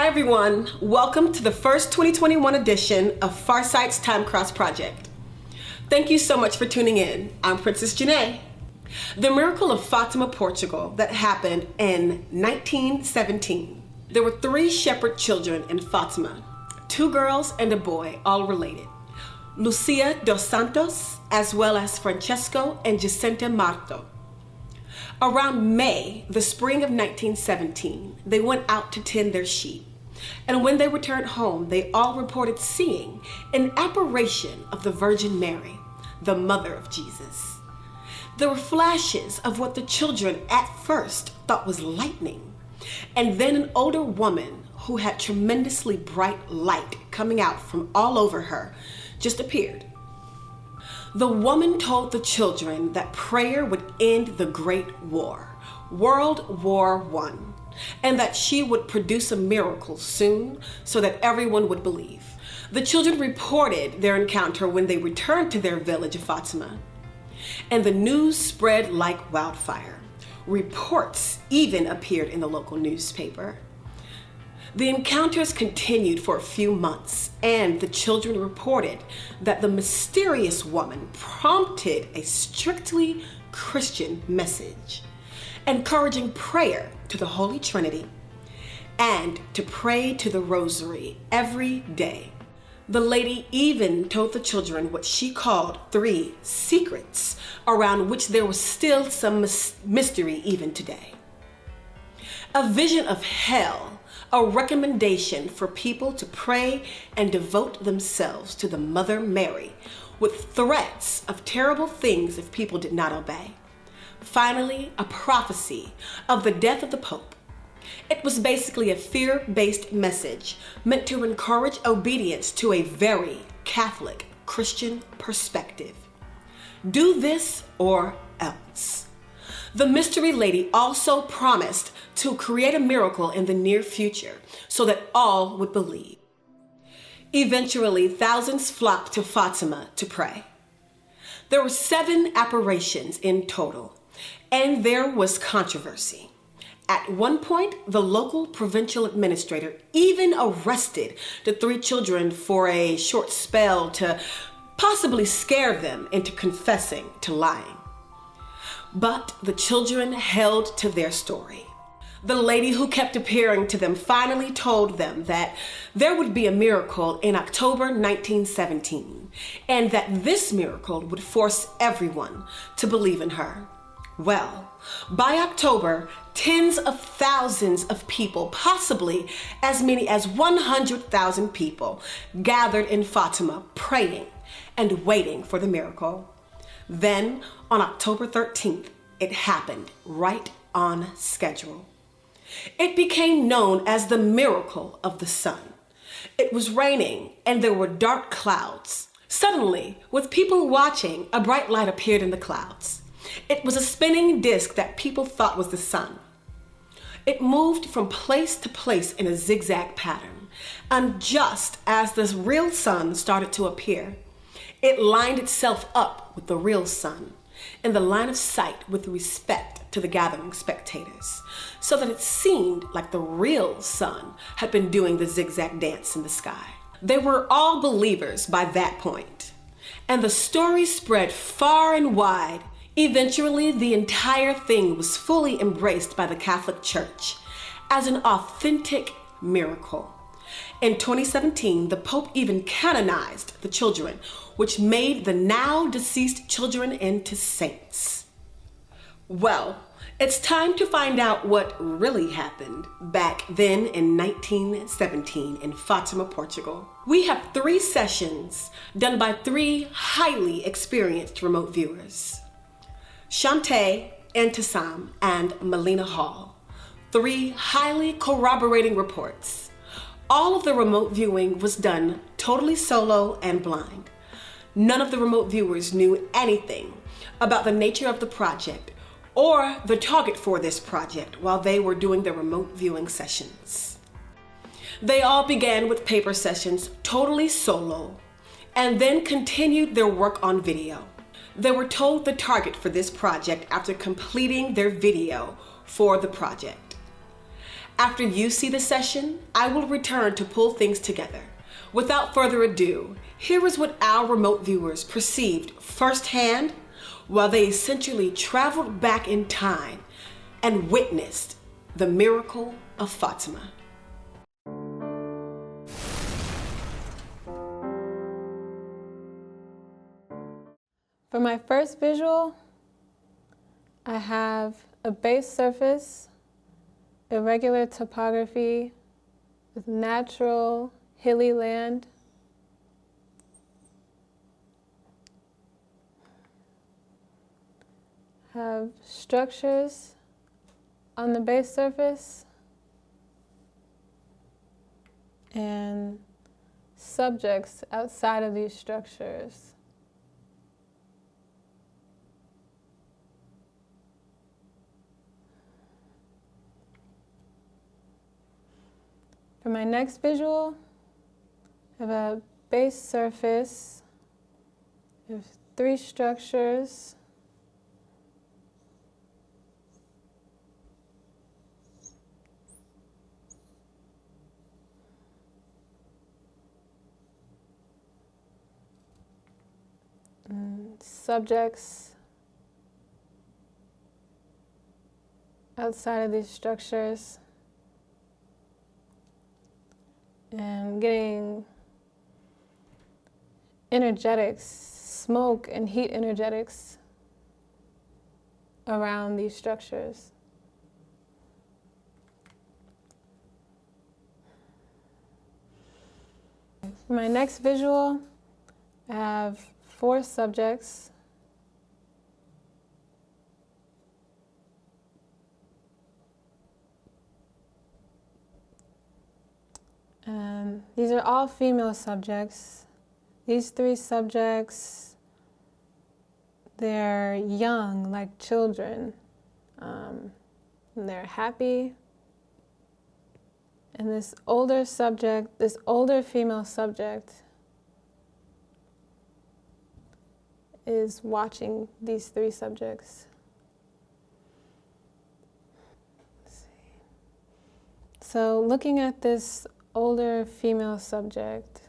Hi everyone, welcome to the first 2021 edition of Farsight Time-Cross Project. Thank you so much for tuning in. I'm Princess Janae. The miracle of Fátima, Portugal that happened in 1917. There were 3 shepherd children in Fátima, 2 girls and a boy, all related. Lúcia dos Santos, as well as Francisco and Jacinta Marto. Around May, the spring of 1917, they went out to tend their sheep. And when they returned home, they all reported seeing an apparition of the Virgin Mary, the mother of Jesus. There were flashes of what the children at first thought was lightning. And then an older woman who had tremendously bright light coming out from all over her just appeared. The woman told the children that prayer would end the Great War, World War I, and that she would produce a miracle soon so that everyone would believe. The children reported their encounter when they returned to their village of Fátima, and the news spread like wildfire. Reports even appeared in the local newspaper. The encounters continued for a few months, and the children reported that the mysterious woman prompted a strictly Christian message, encouraging prayer to the Holy Trinity and to pray to the Rosary every day. The lady even told the children what she called 3 secrets around which there was still some mystery even today. A vision of hell, a recommendation for people to pray and devote themselves to the Mother Mary, with threats of terrible things if people did not obey. Finally, a prophecy of the death of the Pope. It was basically a fear-based message meant to encourage obedience to a very Catholic Christian perspective. Do this or else. The mystery lady also promised to create a miracle in the near future so that all would believe. Eventually, thousands flocked to Fátima to pray. There were 7 apparitions in total, and there was controversy. At one point, the local provincial administrator even arrested the 3 children for a short spell to possibly scare them into confessing to lying. But the children held to their story. The lady who kept appearing to them finally told them that there would be a miracle in October 1917, and that this miracle would force everyone to believe in her. Well, by October, tens of thousands of people, possibly as many as 100,000 people, gathered in Fátima praying and waiting for the miracle. Then, on October 13th, it happened right on schedule. It became known as the miracle of the sun. It was raining and there were dark clouds. Suddenly, with people watching, a bright light appeared in the clouds. It was a spinning disc that people thought was the sun. It moved from place to place in a zigzag pattern, and just as the real sun started to appear, it lined itself up with the real sun in the line of sight with respect to the gathering spectators, so that it seemed like the real sun had been doing the zigzag dance in the sky. They were all believers by that point, and the story spread far and wide. Eventually, the entire thing was fully embraced by the Catholic Church as an authentic miracle. In 2017, the Pope even canonized the children, which made the now deceased children into saints. Well, it's time to find out what really happened back then in 1917 in Fátima, Portugal. We have 3 sessions done by 3 highly experienced remote viewers. Shantae, Intisam, and Melina Hall. 3 highly corroborating reports. All of the remote viewing was done totally solo and blind. None of the remote viewers knew anything about the nature of the project or the target for this project while they were doing their remote viewing sessions. They all began with paper sessions totally solo and then continued their work on video. They were told the target for this project after completing their video for the project. After you see the session, I will return to pull things together. Without further ado, here is what our remote viewers perceived firsthand while they essentially traveled back in time and witnessed the miracle of Fátima. For my first visual, I have a base surface, irregular topography with natural hilly land. Have structures on the base surface and subjects outside of these structures. For my next visual, I have a base surface, I have 3 structures, and subjects outside of these structures. And getting energetics, smoke and heat energetics around these structures. For my next visual, I have 4 subjects. These are all female subjects. These 3 subjects, they're young, like children. And they're happy. And this older subject, this older female subject, is watching these 3 subjects. Let's see. So looking at this older female subject,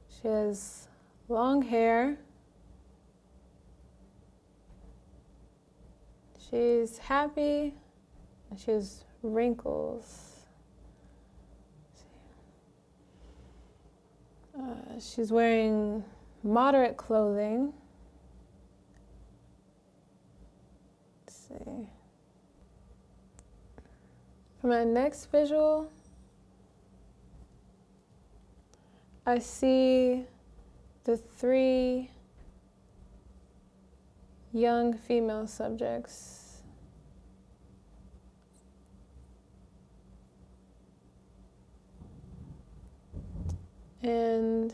she has long hair, she's happy, and she has wrinkles. She's wearing moderate clothing. Let's see. For my next visual, I see the 3 young female subjects. And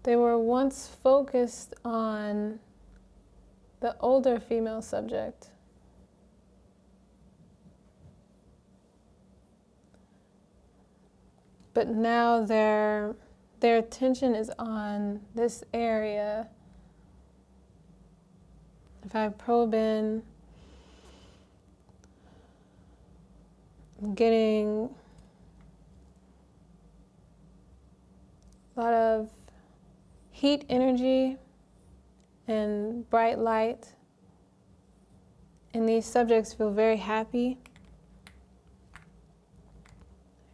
they were once focused on the older female subject. But now their attention is on this area. If I probe in, I'm getting a lot of heat energy and bright light. And these subjects feel very happy.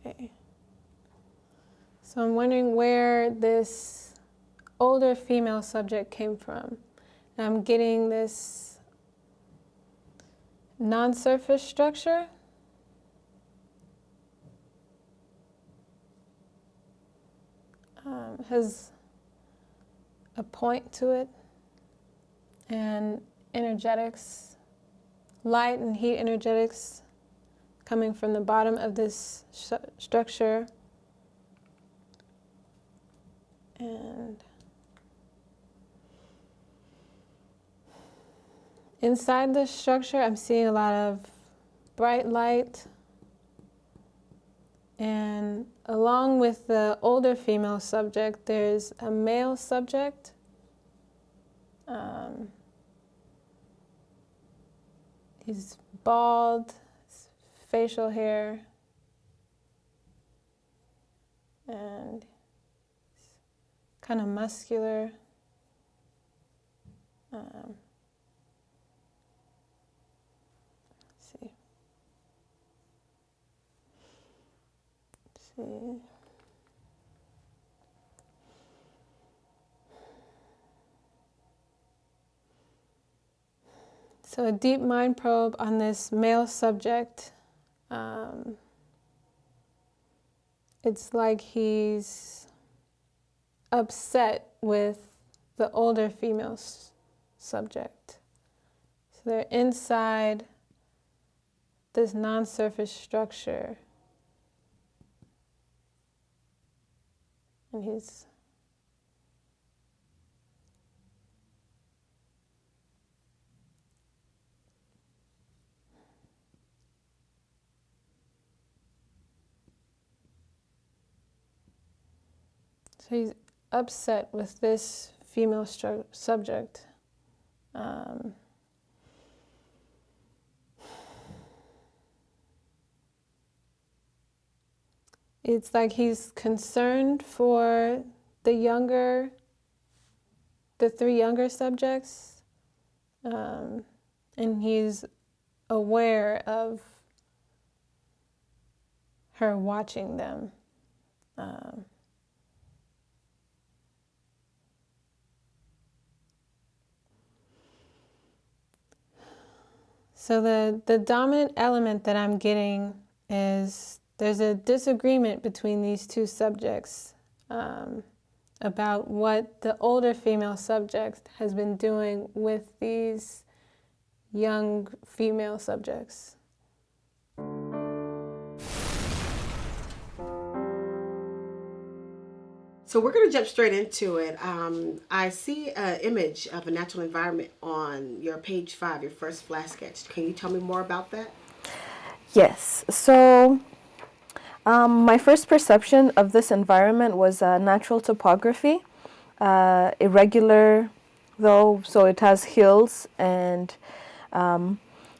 Okay. So I'm wondering where this older female subject came from. And I'm getting this non-surface structure. Has a point to it, and energetics, light and heat energetics coming from the bottom of this structure. And inside the structure, I'm seeing a lot of bright light. And along with the older female subject, there's a male subject. He's bald, facial hair, and kind of muscular. Let's see. Let's see. So a deep mind probe on this male subject. It's like he's upset with the older female subject. So they're inside this non-surface structure. And he's upset with this female subject. It's like he's concerned for the three younger subjects, and he's aware of her watching them. So the dominant element that I'm getting is there's a disagreement between these two subjects about what the older female subject has been doing with these young female subjects. So we're going to jump straight into it. I see an image of a natural environment on your page 5, your first flash sketch. Can you tell me more about that? Yes. So my first perception of this environment was natural topography, irregular though, so it has hills and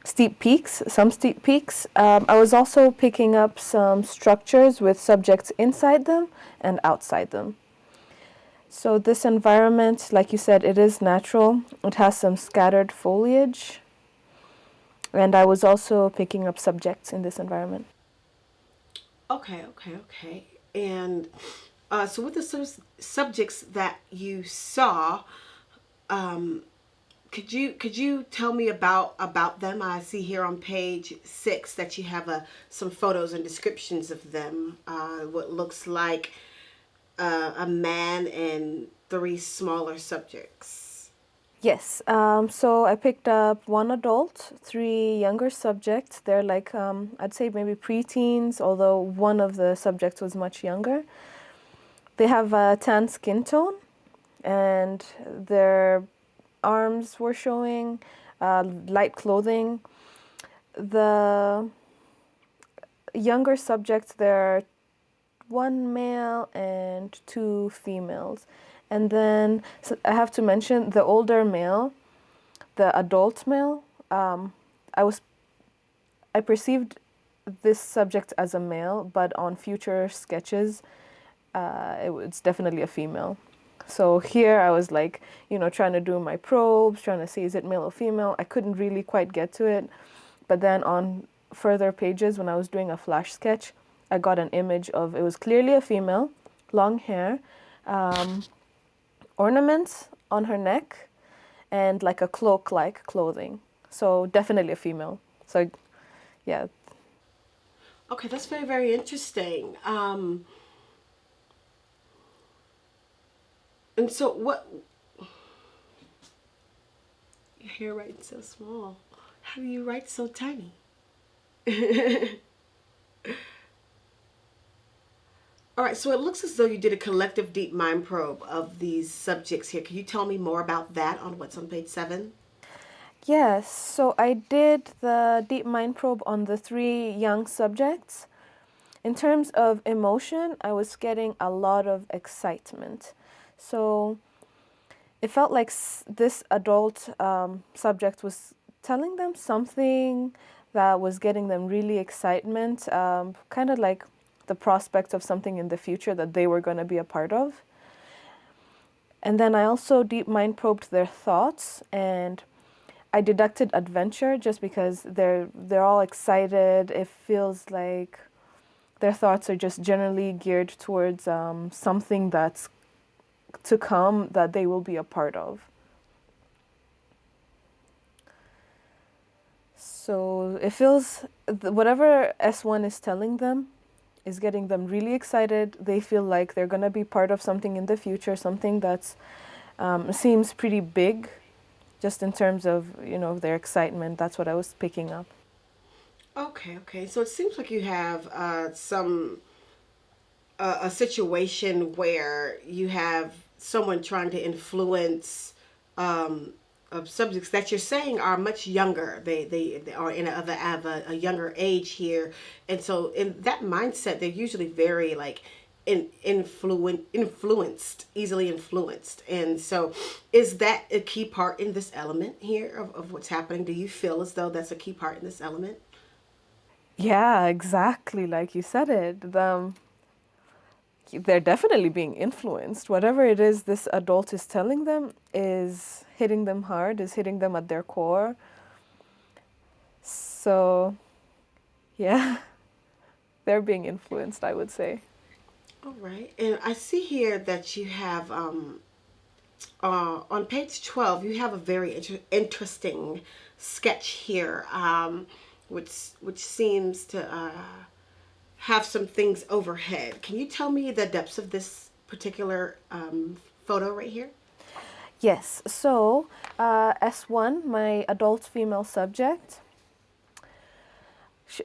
steep peaks, some steep peaks. I was also picking up some structures with subjects inside them and outside them. So this environment, like you said, it is natural. It has some scattered foliage. And I was also picking up subjects in this environment. Okay. And so with the subjects that you saw, could you tell me about them? I see here on page 6 that you have some photos and descriptions of them. What looks like a man and 3 smaller subjects. Yes. So I picked up 1 adult, 3 younger subjects. They're like, I'd say maybe preteens, although one of the subjects was much younger. They have a tan skin tone, and their arms were showing, light clothing. The younger subjects, they're 1 male and 2 females. And then I have to mention the older male, the adult male. I perceived this subject as a male, but on future sketches, it's definitely a female. So here I was like, trying to do my probes, trying to see is it male or female. I couldn't really quite get to it. But then on further pages, when I was doing a flash sketch, I got an image of, it was clearly a female, long hair, ornaments on her neck, and like a cloak-like clothing. So definitely a female. So yeah. Okay, that's very, very interesting. And so what, your hair writing so small. How do you write so tiny? All right, so it looks as though you did a collective deep mind probe of these subjects here. Can you tell me more about that on what's on page 7? Yes, so I did the deep mind probe on the 3 young subjects. In terms of emotion, I was getting a lot of excitement. So it felt like this adult subject was telling them something that was getting them really excitement, kind of like the prospect of something in the future that they were going to be a part of. And then I also deep mind probed their thoughts, and I deducted adventure just because they're all excited. It feels like their thoughts are just generally geared towards something that's to come that they will be a part of. So it feels whatever S1 is telling them is getting them really excited. They feel like they're going to be part of something in the future, something that's seems pretty big, just in terms of, their excitement. That's what I was picking up. Okay. So it seems like you have a situation where you have someone trying to influence of subjects that you're saying are much younger. They are in a younger age here, and so in that mindset, they're usually very like easily influenced. And so, is that a key part in this element here of what's happening? Do you feel as though that's a key part in this element? Yeah, exactly. Like you said it. They're definitely being influenced. Whatever it is this adult is telling them is hitting them hard, is hitting them at their core. So, yeah, they're being influenced, I would say. All right, and I see here that you have on page 12, you have a very interesting sketch here, which seems to have some things overhead. Can you tell me the depths of this particular photo right here? Yes, so S1, my adult female subject,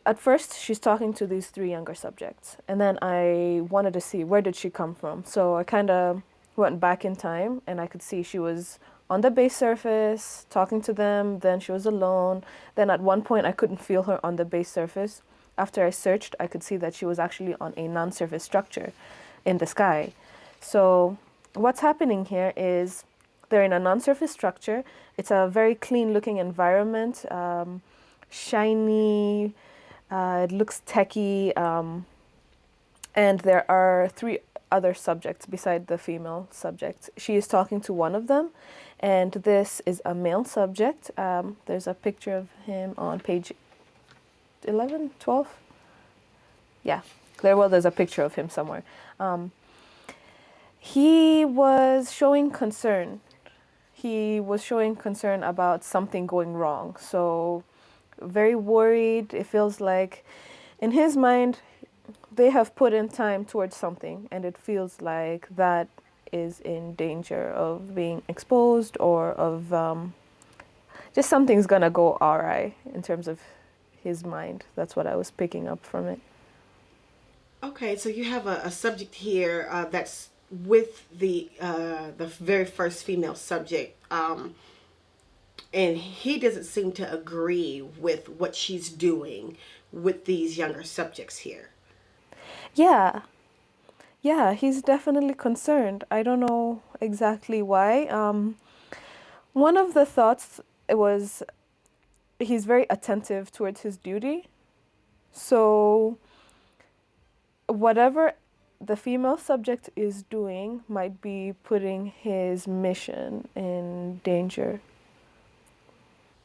at first she's talking to these three younger subjects, and then I wanted to see where did she come from. So I kind of went back in time, and I could see she was on the base surface talking to them, then she was alone. Then at one point I couldn't feel her on the base surface. After I searched, I could see that she was actually on a non-surface structure in the sky. So what's happening here is they're in a non-surface structure. It's a very clean looking environment, shiny, it looks techy, and there are three other subjects beside the female subject. She is talking to one of them, and this is a male subject. There's a picture of him on page 11, 12? Yeah, there's a picture of him somewhere. He was showing concern. He was showing concern about something going wrong. So very worried. It feels like in his mind, they have put in time towards something, and it feels like that is in danger of being exposed, or of just something's gonna go awry in terms of his mind. That's what I was picking up from it. Okay, so you have a subject here that's with the very first female subject, and he doesn't seem to agree with what she's doing with these younger subjects here. Yeah, he's definitely concerned. I don't know exactly why. One of the thoughts was he's very attentive towards his duty. So whatever the female subject is doing might be putting his mission in danger.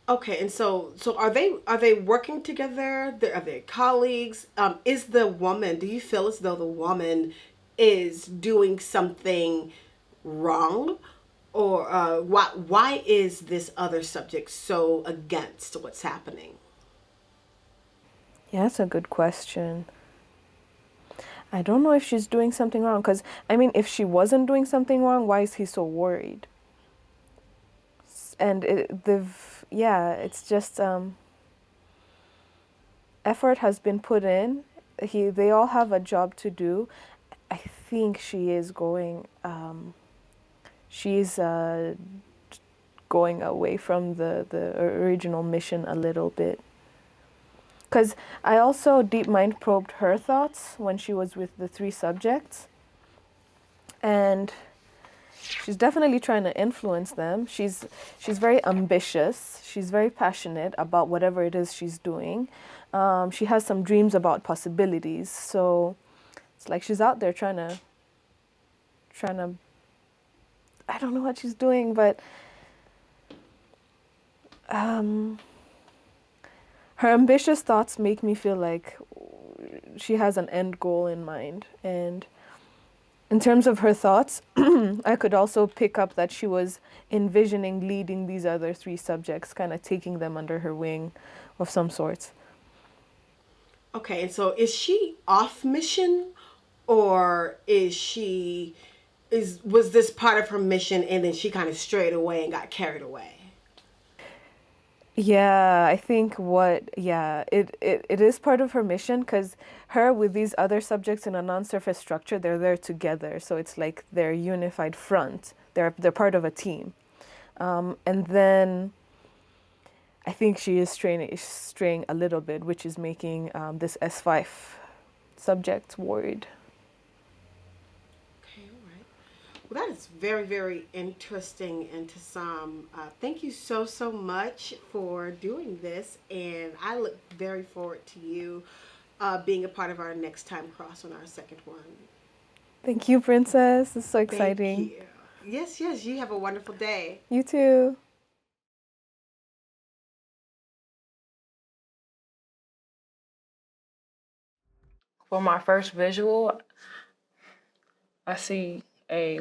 Okay, and so are they working together? Are they colleagues? Is the woman? Do you feel as though the woman is doing something wrong, or why is this other subject so against what's happening? Yeah, that's a good question. I don't know if she's doing something wrong, because, I mean, if she wasn't doing something wrong, why is he so worried? And it's just effort has been put in. They all have a job to do. I think she's going away from the original mission a little bit. Because I also deep mind probed her thoughts when she was with the three subjects. And she's definitely trying to influence them. She's very ambitious. She's very passionate about whatever it is she's doing. She has some dreams about possibilities. So it's like she's out there trying to. I don't know what she's doing, but her ambitious thoughts make me feel like she has an end goal in mind. And in terms of her thoughts, I could also pick up that she was envisioning leading these other 3 subjects, kind of taking them under her wing of some sorts. Okay, and so is she off mission, or was this part of her mission and then she kind of strayed away and got carried away? Yeah, I think it is part of her mission, because her with these other subjects in a non-surface structure, they're there together. So it's like their unified front. They're part of a team. And then I think she is straying a little bit, which is making this S5 subject worried. Okay, all right. Well, that is very, very interesting and to some. Thank you so, so much for doing this. And I look very forward to you being a part of our next time cross on our second one. Thank you, Princess. It's so exciting. Thank you. Yes, yes. You have a wonderful day. You too. For my first visual, I see a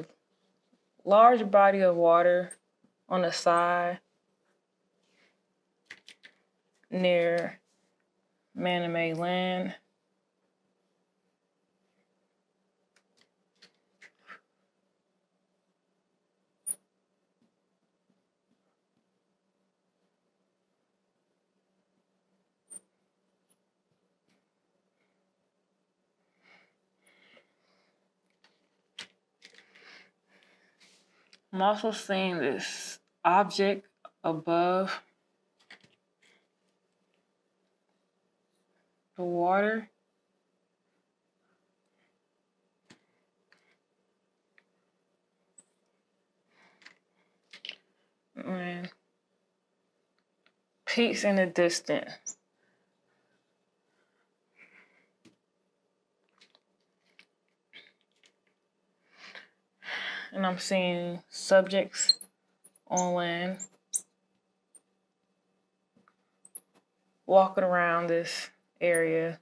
large body of water on the side near man-made land. I'm also seeing this object above the water. And peaks in the distance. And I'm seeing subjects on land walking around this area.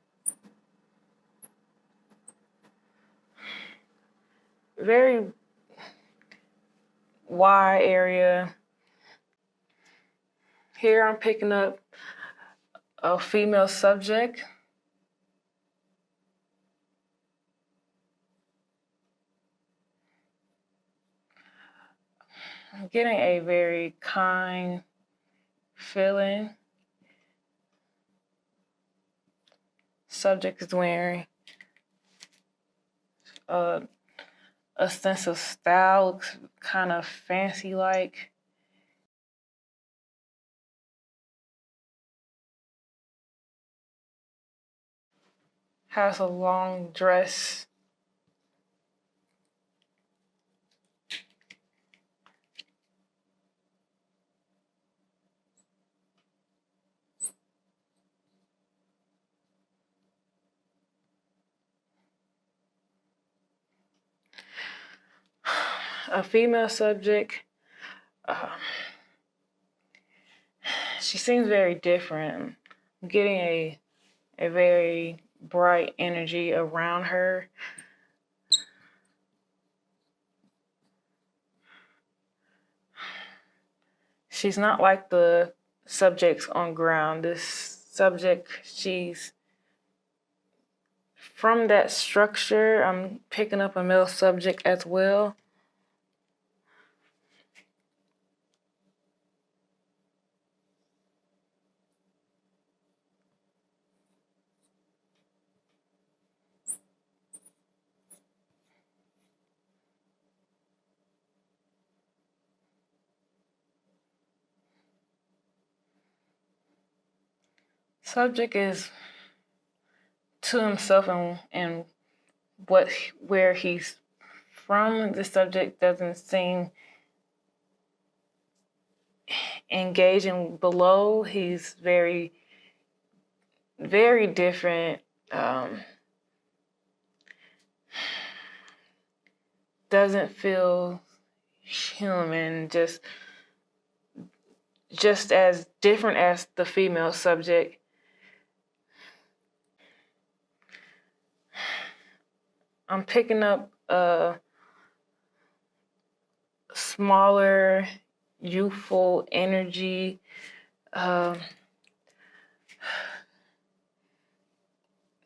Very wide area. Here I'm picking up a female subject. I'm getting a very kind feeling. Subject is wearing a sense of style, looks kind of fancy-like. Has a long dress. A female subject. She seems very different. I'm getting a very bright energy around her. She's not like the subjects on ground. This subject, she's from that structure. I'm picking up a male subject as well. Subject is to himself and where he's from the subject doesn't seem engaging below. He's very, very different. Doesn't feel human, just as different as the female subject. I'm picking up a smaller, youthful energy.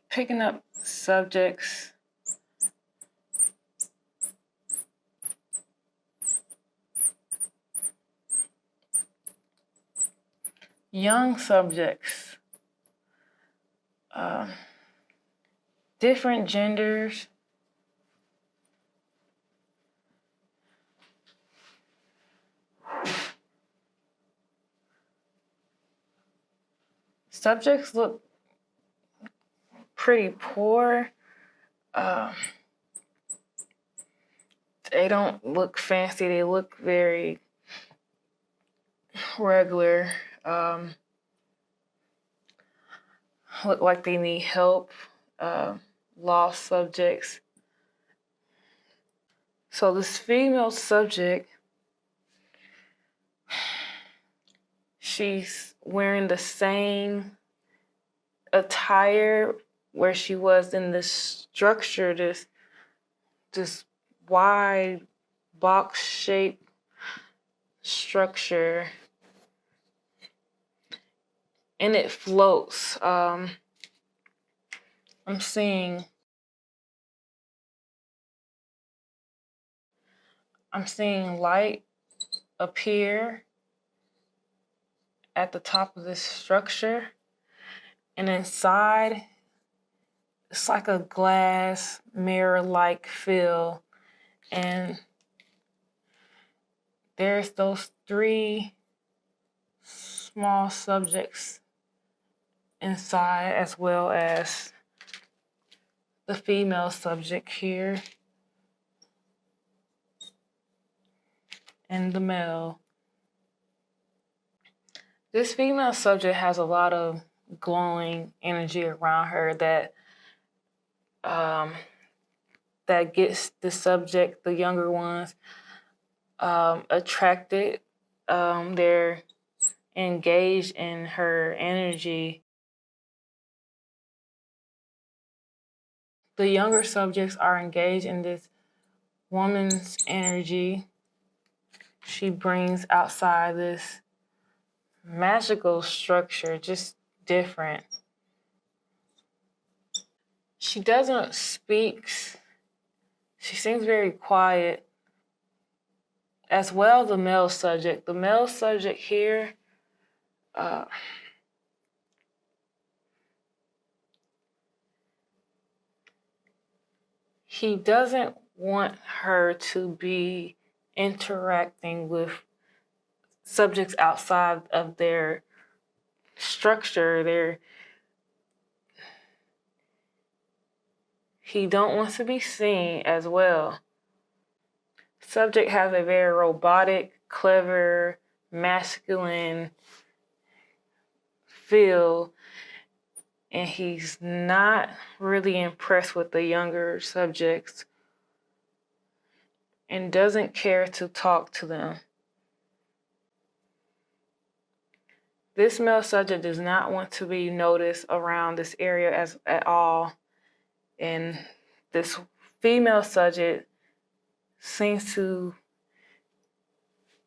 Picking up subjects young subjects, different genders, subjects look pretty poor. They don't look fancy. They look very regular. Look like they need help. Lost subjects. So this female subject, she's wearing the same attire where she was in this structure, this wide box-shaped structure, and it floats. I'm seeing light appear at the top of this structure, and inside it's like a glass mirror-like feel, and there's those 3 small subjects inside, as well as the female subject here and the male. This female subject has a lot of glowing energy around her that gets the subject, the younger ones, attracted. They're engaged in her energy. The younger subjects are engaged in this woman's energy. She brings outside this magical structure, just different. She doesn't speak. She seems very quiet. As well, the male subject. The male subject here, he doesn't want her to be interacting with subjects outside of their structure. He don't want to be seen as well. Subject has a very robotic, clever, masculine feel, and he's not really impressed with the younger subjects and doesn't care to talk to them. This male subject does not want to be noticed around this area at all, and this female subject seems to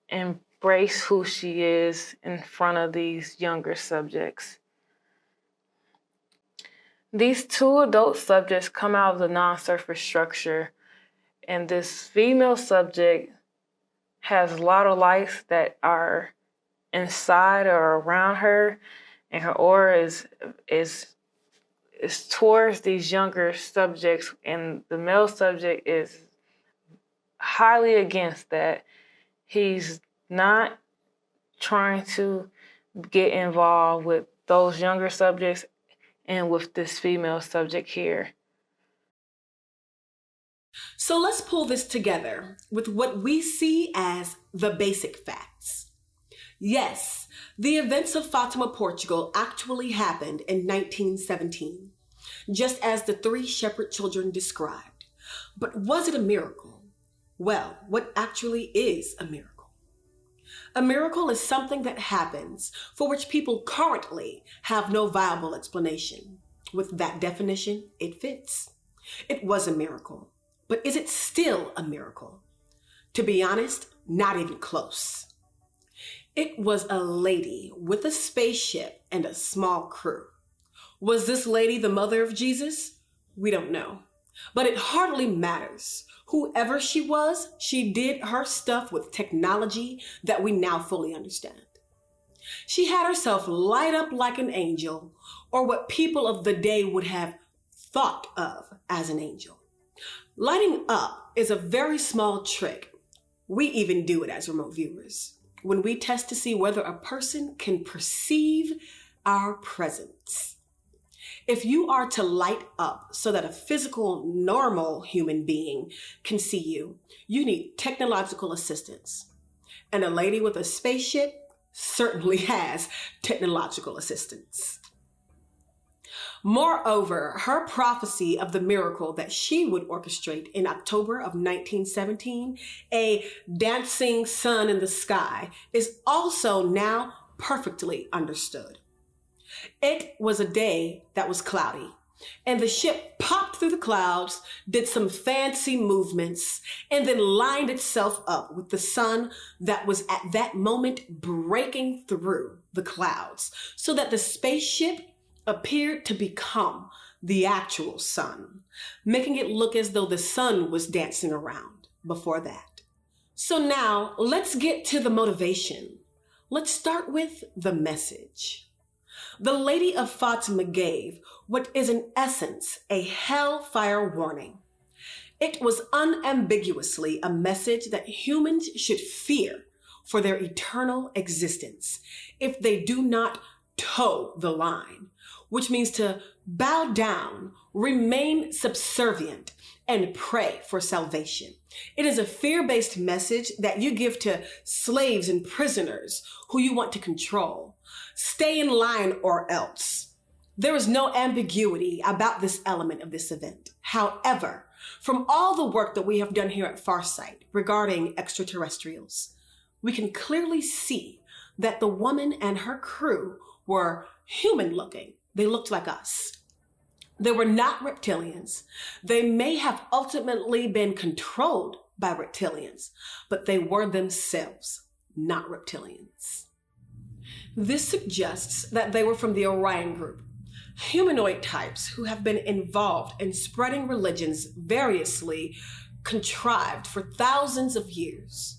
embrace who she is in front of these younger subjects. These 2 adult subjects come out of the non-surface structure, and this female subject has a lot of lights that are inside or around her, and her aura is towards these younger subjects, and the male subject is highly against that. He's not trying to get involved with those younger subjects and with this female subject here. So let's pull this together with what we see as the basic facts. Yes, the events of Fátima, Portugal actually happened in 1917, just as the three shepherd children described. But was it a miracle? Well, what actually is a miracle? A miracle is something that happens for which people currently have no viable explanation. With that definition, it fits. It was a miracle. But is it still a miracle? To be honest, not even close. It was a lady with a spaceship and a small crew. Was this lady the mother of Jesus? We don't know. But it hardly matters. Whoever she was, she did her stuff with technology that we now fully understand. She had herself light up like an angel, or what people of the day would have thought of as an angel. Lighting up is a very small trick. We even do it as remote viewers when we test to see whether a person can perceive our presence. If you are to light up so that a physical, normal human being can see you, you need technological assistance. And a lady with a spaceship certainly has technological assistance. Moreover, her prophecy of the miracle that she would orchestrate in October of 1917, a dancing sun in the sky, is also now perfectly understood. It was a day that was cloudy, and the ship popped through the clouds, did some fancy movements, and then lined itself up with the sun that was at that moment breaking through the clouds, so that the spaceship appeared to become the actual sun, making it look as though the sun was dancing around before that. So now let's get to the motivation. Let's start with the message. The Lady of Fatima gave what is in essence a hellfire warning. It was unambiguously a message that humans should fear for their eternal existence if they do not toe the line, which means to bow down, remain subservient, and pray for salvation. It is a fear-based message that you give to slaves and prisoners who you want to control. Stay in line or else. There is no ambiguity about this element of this event. However, from all the work that we have done here at Farsight regarding extraterrestrials, we can clearly see that the woman and her crew were human-looking. They looked like us. They were not reptilians. They may have ultimately been controlled by reptilians, but they were themselves not reptilians. This suggests that they were from the Orion group, humanoid types who have been involved in spreading religions variously contrived for thousands of years.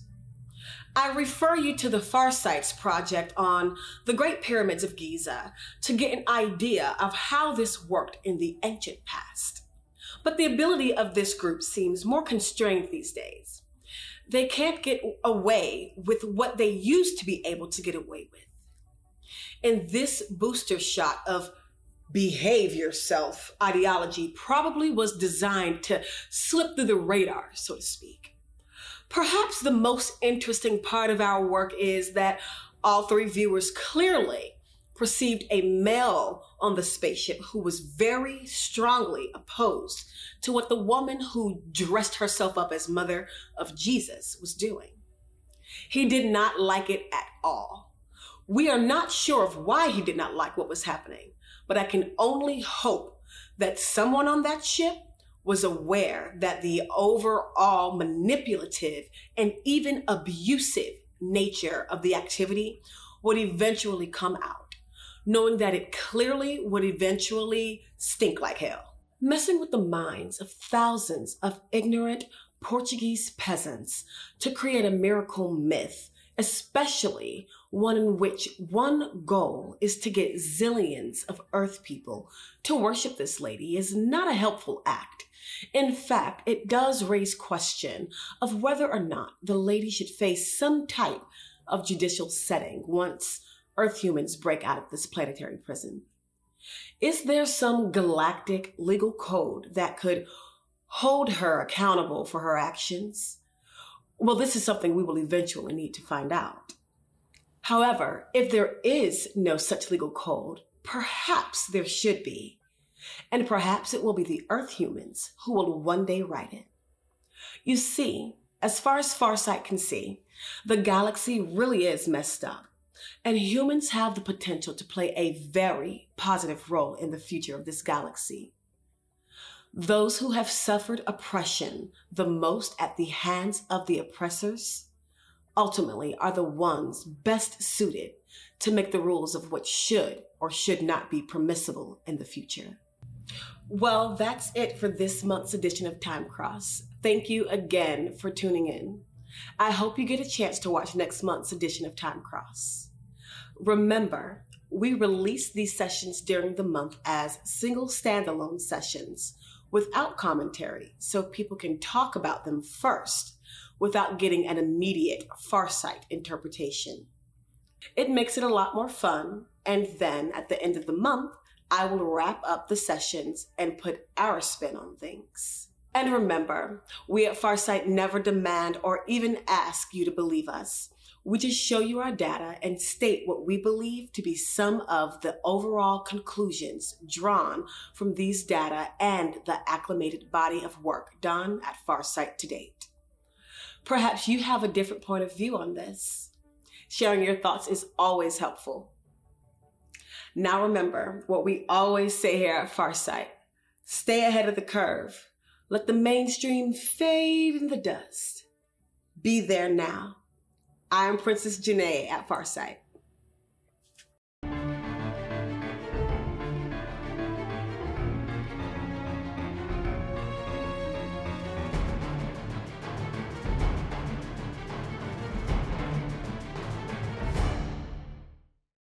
I refer you to the Farsight Project on the Great Pyramids of Giza to get an idea of how this worked in the ancient past. But the ability of this group seems more constrained these days. They can't get away with what they used to be able to get away with. And this booster shot of behave yourself ideology probably was designed to slip through the radar, so to speak. Perhaps the most interesting part of our work is that all three viewers clearly perceived a male on the spaceship who was very strongly opposed to what the woman who dressed herself up as mother of Jesus was doing. He did not like it at all. We are not sure of why he did not like what was happening, but I can only hope that someone on that ship was aware that the overall manipulative and even abusive nature of the activity would eventually come out, knowing that it clearly would eventually stink like hell. Messing with the minds of thousands of ignorant Portuguese peasants to create a miracle myth, especially one in which one goal is to get zillions of Earth people to worship this lady, is not a helpful act. In fact, it does raise question of whether or not the lady should face some type of judicial setting once Earth humans break out of this planetary prison. Is there some galactic legal code that could hold her accountable for her actions? Well, this is something we will eventually need to find out. However, if there is no such legal code, perhaps there should be. And perhaps it will be the Earth humans who will one day write it. You see, as far as Farsight can see, the galaxy really is messed up, and humans have the potential to play a very positive role in the future of this galaxy. Those who have suffered oppression the most at the hands of the oppressors ultimately are the ones best suited to make the rules of what should or should not be permissible in the future. Well, that's it for this month's edition of Time-Cross. Thank you again for tuning in. I hope you get a chance to watch next month's edition of Time-Cross. Remember, we release these sessions during the month as single standalone sessions without commentary, so people can talk about them first without getting an immediate Farsight interpretation. It makes it a lot more fun, and then at the end of the month, I will wrap up the sessions and put our spin on things. And remember, we at Farsight never demand or even ask you to believe us. We just show you our data and state what we believe to be some of the overall conclusions drawn from these data and the acclimated body of work done at Farsight to date. Perhaps you have a different point of view on this. Sharing your thoughts is always helpful. Now remember what we always say here at Farsight: stay ahead of the curve. Let the mainstream fade in the dust. Be there now. I am Princess Janae at Farsight.